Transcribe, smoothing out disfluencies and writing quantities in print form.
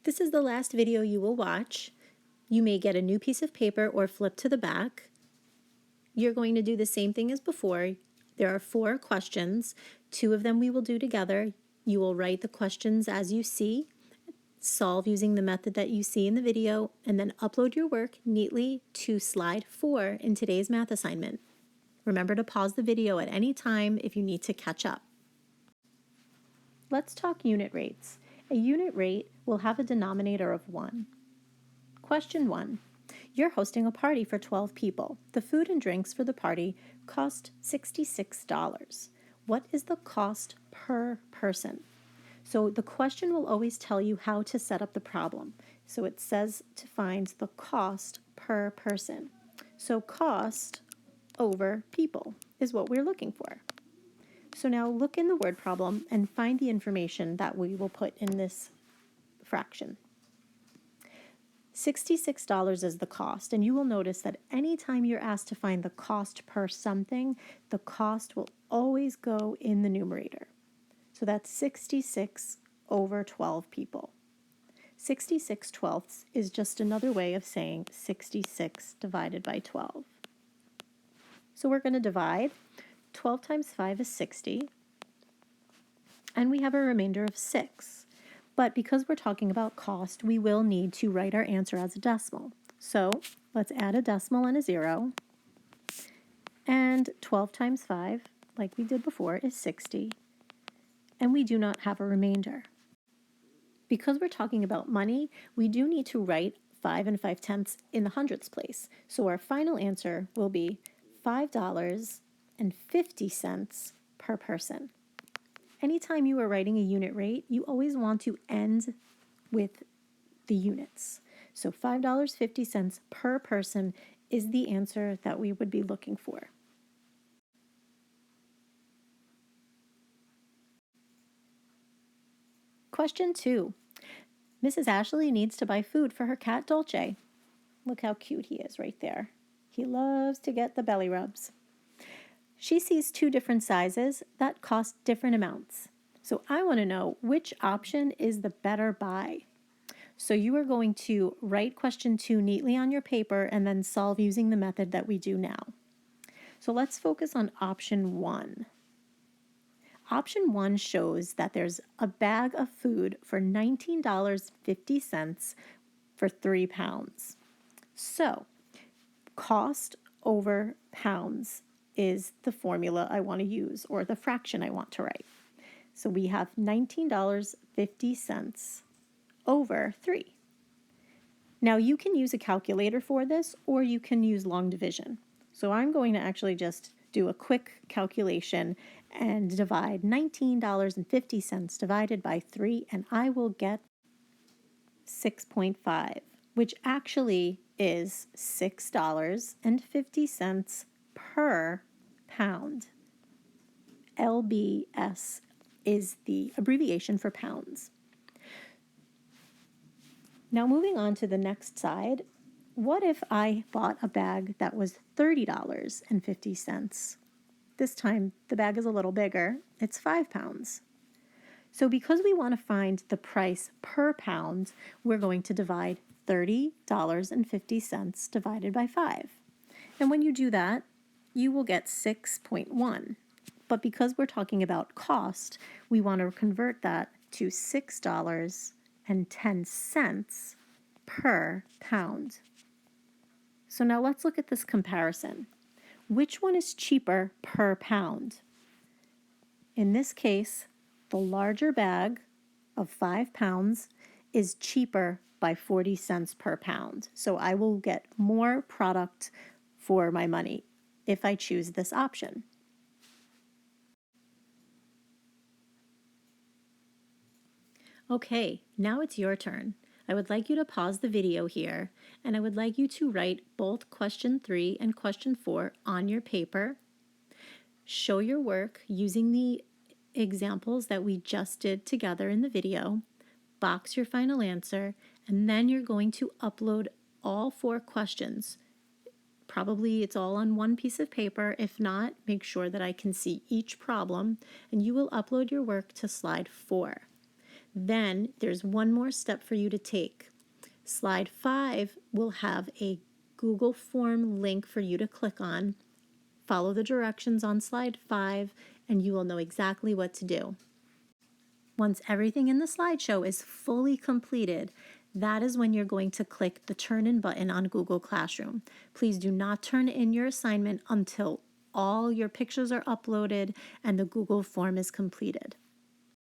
This is the last video you will watch. You may get a new piece of paper or flip to the back. You're going to do the same thing as before. There are 4 questions. 2 of them we will do together. You will write the questions as you see, solve using the method that you see in the video, and then upload your work neatly to slide 4 in today's math assignment. Remember to pause the video at any time if you need to catch up. Let's talk unit rates. A unit rate will have a denominator of 1. Question 1. You're hosting a party for 12 people. The food and drinks for the party cost $66. What is the cost per person? So the question will always tell you how to set up the problem. So it says to find the cost per person. So cost over people is what we're looking for. So now look in the word problem and find the information that we will put in this fraction. $66 is the cost, and you will notice that anytime you're asked to find the cost per something, the cost will always go in the numerator. So that's 66 over 12 people. 66/12 is just another way of saying 66 divided by 12. So we're going to divide. 12 times 5 is 60, and we have a remainder of 6. But because we're talking about cost, we will need to write our answer as a decimal. So let's add a decimal and a 0. And 12 times 5, like we did before, is 60. And we do not have a remainder. Because we're talking about money, we do need to write 5 and 5/10 in the hundredths place. So our final answer will be $5.50 per person. Anytime you are writing a unit rate, you always want to end with the units. So $5.50 per person is the answer that we would be looking for. Question 2. Mrs. Ashley needs to buy food for her cat Dolce. Look how cute he is right there. He loves to get the belly rubs. She sees 2 different sizes that cost different amounts. So I want to know which option is the better buy. So you are going to write question 2 neatly on your paper and then solve using the method that we do now. So let's focus on option 1. Option 1 shows that there's a bag of food for $19.50 for 3 pounds. So cost over pounds is the formula I want to use, or the fraction I want to write. So we have $19.50 over 3. Now you can use a calculator for this, or you can use long division. So I'm going to actually just do a quick calculation and divide $19.50 divided by 3, and I will get 6.5, which actually is $6.50 per pound. LBS is the abbreviation for pounds. Now moving on to the next side, what if I bought a bag that was $30.50? This time the bag is a little bigger, it's 5 pounds. So because we want to find the price per pound, we're going to divide $30.50 divided by 5. And when you do that, you will get 6.1. But because we're talking about cost, we want to convert that to $6.10 per pound. So now let's look at this comparison. Which one is cheaper per pound? In this case, the larger bag of 5 pounds is cheaper by 40 cents per pound. So I will get more product for my money if I choose this option. Okay, now it's your turn. I would like you to pause the video here, and I would like you to write both question 3 and question 4 on your paper. Show your work using the examples that we just did together in the video. Box your final answer, and then you're going to upload all 4 questions. Probably it's all on one piece of paper. If not, make sure that I can see each problem, and you will upload your work to slide 4. Then there's one more step for you to take. Slide 5 will have a Google form link for you to click on. Follow the directions on slide 5 and you will know exactly what to do. Once everything in the slideshow is fully completed, that is when you're going to click the Turn In button on Google Classroom. Please do not turn in your assignment until all your pictures are uploaded and the Google form is completed.